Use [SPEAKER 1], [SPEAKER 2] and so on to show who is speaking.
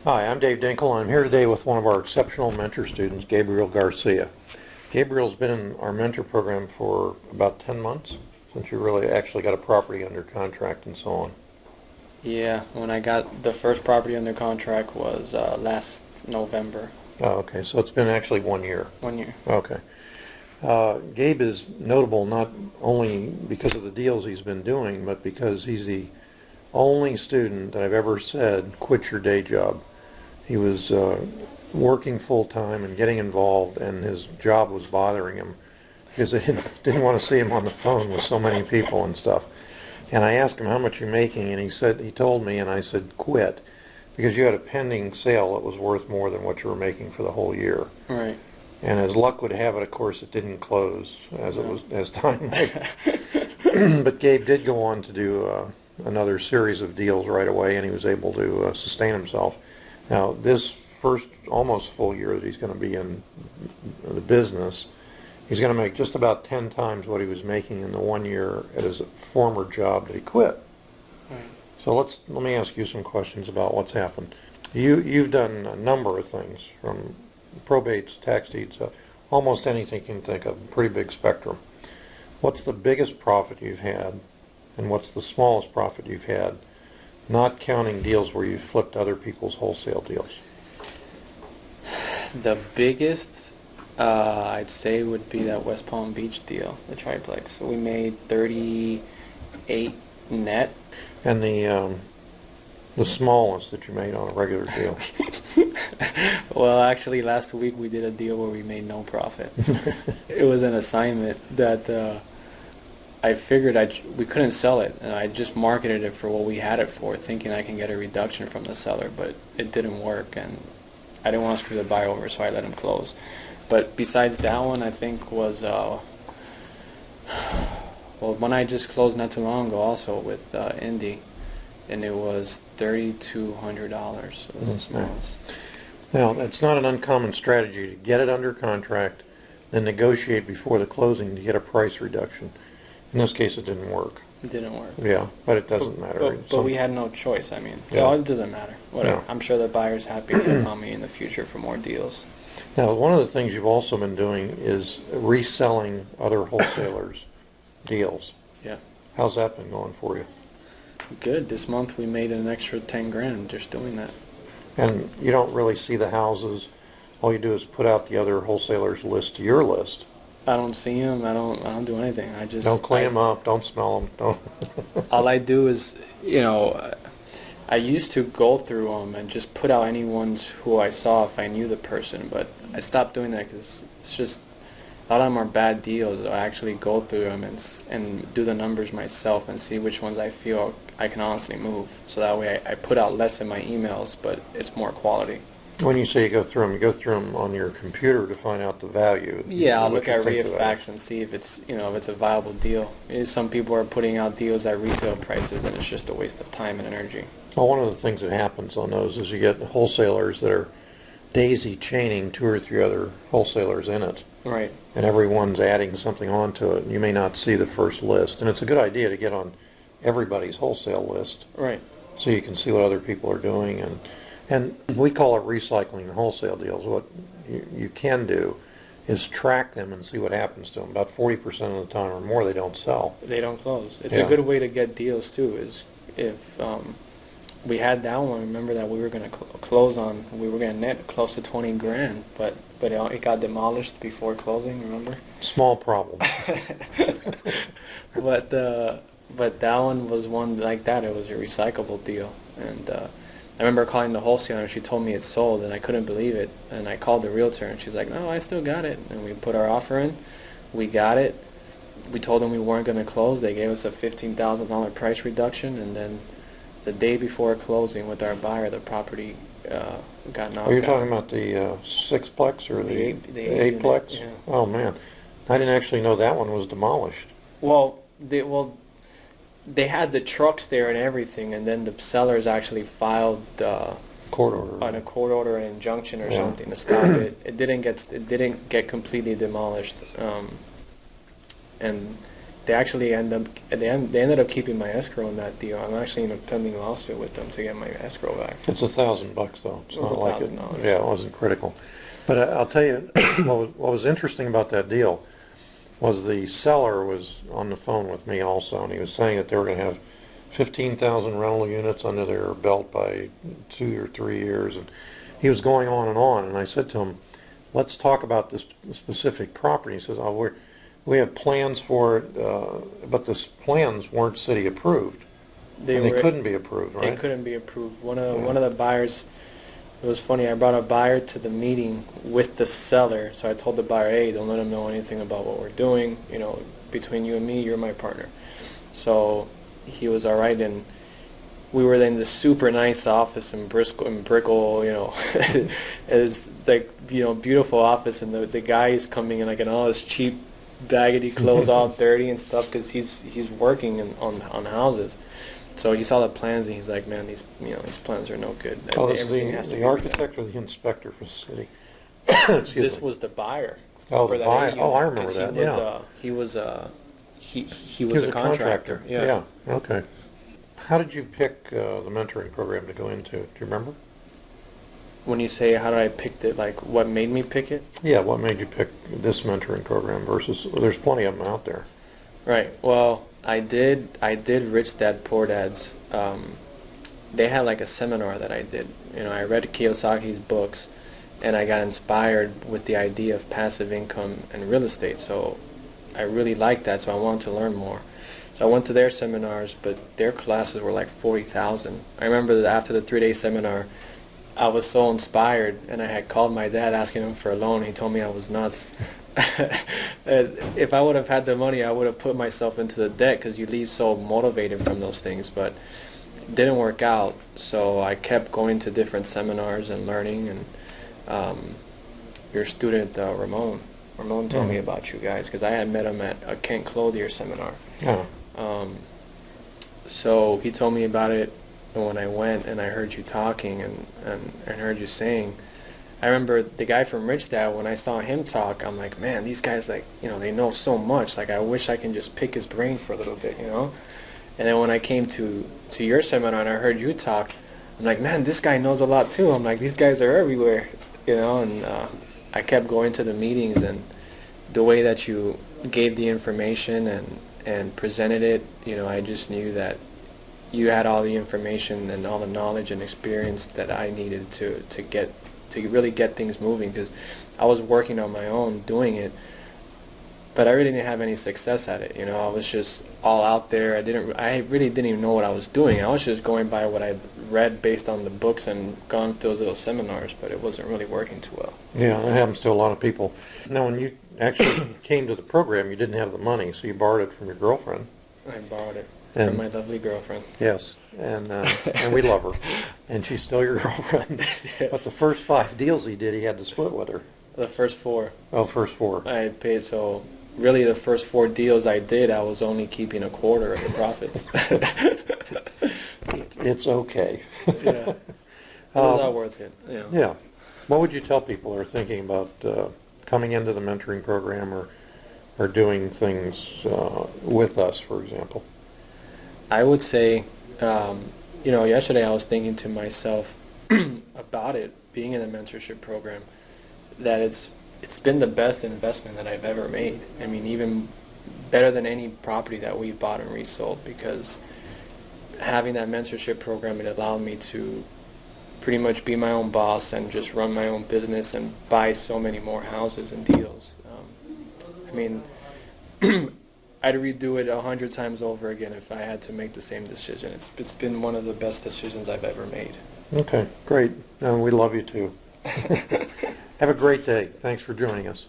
[SPEAKER 1] Hi, I'm Dave Dinkle, and I'm here today with one of our exceptional mentor students, Gabriel Garcia. Gabriel's been in our mentor program for about 10 months, since you really actually got a property under contract and so on.
[SPEAKER 2] Yeah, when I got the first property under contract was last November.
[SPEAKER 1] Oh, okay, so it's been actually 1 year.
[SPEAKER 2] 1 year.
[SPEAKER 1] Okay. Gabe is notable not only because of the deals he's been doing, but because he's the only student that I've ever said, quit your day job. He was working full-time and getting involved, and his job was bothering him because they didn't want to see him on the phone with so many people and stuff. And I asked him how much you're making, and he told me, and I said, quit, because you had a pending sale that was worth more than what you were making for the whole year.
[SPEAKER 2] Right.
[SPEAKER 1] And as luck would have it, of course, it didn't close as time went. But Gabe did go on to do another series of deals right away, and he was able to sustain himself. Now, this first almost full year that he's going to be in the business, he's going to make just about 10 times what he was making in the 1 year at his former job that he quit.
[SPEAKER 2] Right.
[SPEAKER 1] So let me ask you some questions about what's happened. You've done a number of things, from probates, tax deeds, almost anything you can think of, a pretty big spectrum. What's the biggest profit you've had, and what's the smallest profit you've had, not counting deals where you flipped other people's wholesale deals?
[SPEAKER 2] The biggest, I'd say, would be that West Palm Beach deal, the triplex. We made 38 net.
[SPEAKER 1] And the smallest that you made on a regular deal?
[SPEAKER 2] Well, actually, last week we did a deal where we made no profit. It was an assignment that I figured we couldn't sell it, and I just marketed it for what we had it for, thinking I can get a reduction from the seller, but it didn't work, and I didn't want to screw the buyer over, so I let him close. But besides that one, I think was well, one I just closed not too long ago, also with Indy, and it was $3,200. It was the smallest.
[SPEAKER 1] Now, that's not an uncommon strategy to get it under contract, then negotiate before the closing to get a price reduction. In this case, it didn't work.
[SPEAKER 2] It didn't work.
[SPEAKER 1] Yeah, but it doesn't matter.
[SPEAKER 2] But we had no choice, I mean. So
[SPEAKER 1] Yeah.
[SPEAKER 2] it doesn't matter. Whatever.
[SPEAKER 1] Yeah.
[SPEAKER 2] I'm sure the buyer's happy to call me in the future for more deals.
[SPEAKER 1] Now, one of the things you've also been doing is reselling other wholesalers' deals.
[SPEAKER 2] Yeah.
[SPEAKER 1] How's that been going for you?
[SPEAKER 2] Good. This month we made an extra 10 grand just doing that.
[SPEAKER 1] And you don't really see the houses. All you do is put out the other wholesalers' list to your list.
[SPEAKER 2] I don't see them. I don't do anything. I just
[SPEAKER 1] Don't clean them up. Don't smell them. Don't.
[SPEAKER 2] all I do is, I used to go through them and just put out any ones who I saw if I knew the person, but I stopped doing that because it's just a lot of them are bad deals. I actually go through them and do the numbers myself and see which ones I feel I can honestly move. So that way I put out less in my emails, but it's more quality.
[SPEAKER 1] When you say you go through them on your computer to find out the value.
[SPEAKER 2] Yeah, I'll look
[SPEAKER 1] what you
[SPEAKER 2] at
[SPEAKER 1] think of that.
[SPEAKER 2] REIFax and see if it's a viable deal. Some people are putting out deals at retail prices, and it's just a waste of time and energy.
[SPEAKER 1] Well, one of the things that happens on those is you get wholesalers that are daisy chaining 2 or 3 other wholesalers in it.
[SPEAKER 2] Right.
[SPEAKER 1] And everyone's adding something onto it, and you may not see the first list. And it's a good idea to get on everybody's wholesale list.
[SPEAKER 2] Right.
[SPEAKER 1] So you can see what other people are doing. And we call it recycling the wholesale deals. What you can do is track them and see what happens to them. About 40% of the time or more, they don't sell.
[SPEAKER 2] They don't close. It's
[SPEAKER 1] Yeah.
[SPEAKER 2] a good way to get deals too. Is if we had that one, remember that we were going to close on. We were going to net close to 20 grand, but it got demolished before closing. Remember?
[SPEAKER 1] Small problem.
[SPEAKER 2] But that one was one like that. It was a recyclable deal, and I remember calling the wholesaler, and she told me it sold, and I couldn't believe it. And I called the realtor, and she's like, "No, I still got it." And we put our offer in. We got it. We told them we weren't going to close. They gave us a $15,000 price reduction, and then the day before closing with our buyer, the property got knocked out.
[SPEAKER 1] Are you talking about the sixplex or the eightplex?
[SPEAKER 2] Yeah.
[SPEAKER 1] Oh man, I didn't actually know that one was demolished.
[SPEAKER 2] Well, they had the trucks there and everything, and then the sellers actually filed
[SPEAKER 1] Court order.
[SPEAKER 2] on a court order, an injunction or
[SPEAKER 1] Yeah.
[SPEAKER 2] something to stop it. It didn't get completely demolished, and they actually they ended up keeping my escrow in that deal. I'm actually in a pending lawsuit with them to get my escrow back.
[SPEAKER 1] It's $1,000 though. It's
[SPEAKER 2] It was
[SPEAKER 1] not like it.
[SPEAKER 2] $1,000.
[SPEAKER 1] Yeah, it wasn't critical. But I'll tell you, what was interesting about that deal was the seller was on the phone with me also, and he was saying that they were going to have 15,000 rental units under their belt by 2 or 3 years, and he was going on, and I said to him, let's talk about this specific property. He says, oh, we have plans for it, but the plans weren't city approved. They couldn't be approved, right?
[SPEAKER 2] They couldn't be approved. One of the buyers, it was funny, I brought a buyer to the meeting with the seller, so I told the buyer, hey, don't let him know anything about what we're doing, you know, between you and me, you're my partner. So he was all right, and we were in this super nice office in Brickell, you know. It's like, you know, beautiful office, and the guy is coming in like in all his cheap baggedy clothes, all dirty and stuff, because he's working on houses. So he saw the plans, and he's like, man, these plans are no good.
[SPEAKER 1] Oh, this is the architect or the inspector for the city?
[SPEAKER 2] This was the buyer.
[SPEAKER 1] Oh,
[SPEAKER 2] for
[SPEAKER 1] the
[SPEAKER 2] that
[SPEAKER 1] buyer.
[SPEAKER 2] unit,
[SPEAKER 1] Oh, I remember that.
[SPEAKER 2] He was a
[SPEAKER 1] contractor.
[SPEAKER 2] Yeah.
[SPEAKER 1] Okay. How did you pick the mentoring program to go into? Do you remember?
[SPEAKER 2] When you say how did I pick it, like what made me pick it?
[SPEAKER 1] Yeah, what made you pick this mentoring program versus, there's plenty of them out there.
[SPEAKER 2] Right. Well, I did Rich Dad Poor Dad's. They had like a seminar that I did. You know, I read Kiyosaki's books, and I got inspired with the idea of passive income and real estate. So I really liked that, so I wanted to learn more. So I went to their seminars, but their classes were like 40,000. I remember that after the 3-day seminar, I was so inspired, and I had called my dad asking him for a loan. He told me I was nuts. If I would have had the money, I would have put myself into the debt, because you leave so motivated from those things. But it didn't work out, so I kept going to different seminars and learning. And your student, Ramon told me about you guys, because I had met him at a Kent Clothier seminar.
[SPEAKER 1] Oh.
[SPEAKER 2] So he told me about it, and when I went and I heard you talking and heard you saying, I remember the guy from Rich Dad, when I saw him talk, I'm like, man, these guys, like, you know, they know so much. Like, I wish I can just pick his brain for a little bit, you know? And then when I came to your seminar and I heard you talk, I'm like, man, this guy knows a lot too. I'm like, these guys are everywhere, you know? And I kept going to the meetings, and the way that you gave the information and presented it, you know, I just knew that you had all the information and all the knowledge and experience that I needed to really get things moving, because I was working on my own doing it, but I really didn't have any success at it. You know, I was just all out there. I really didn't even know what I was doing. I was just going by what I read based on the books and gone to those little seminars, but it wasn't really working too well.
[SPEAKER 1] Yeah, that happens to a lot of people. Now, when you actually came to the program, you didn't have the money, so you borrowed it from your girlfriend.
[SPEAKER 2] I borrowed it
[SPEAKER 1] And-
[SPEAKER 2] from my lovely girlfriend.
[SPEAKER 1] Yes, and we love her, and she's still your girlfriend.
[SPEAKER 2] Yes.
[SPEAKER 1] But the first 5 deals he did, he had to split with her.
[SPEAKER 2] The first 4.
[SPEAKER 1] Oh, first 4.
[SPEAKER 2] I paid, so really the first 4 deals I did, I was only keeping a quarter of the profits.
[SPEAKER 1] It's okay.
[SPEAKER 2] Yeah. It was all worth it. You know.
[SPEAKER 1] Yeah. What would you tell people who are thinking about coming into the mentoring program or doing things with us, for example?
[SPEAKER 2] I would say, you know, yesterday I was thinking to myself about it, being in a mentorship program, that it's been the best investment that I've ever made. I mean, even better than any property that we've bought and resold, because having that mentorship program, it allowed me to pretty much be my own boss and just run my own business and buy so many more houses and deals. I mean, I'd redo it 100 times over again if I had to make the same decision. It's been one of the best decisions I've ever made.
[SPEAKER 1] Okay, great. We love you too. Have a great day. Thanks for joining us.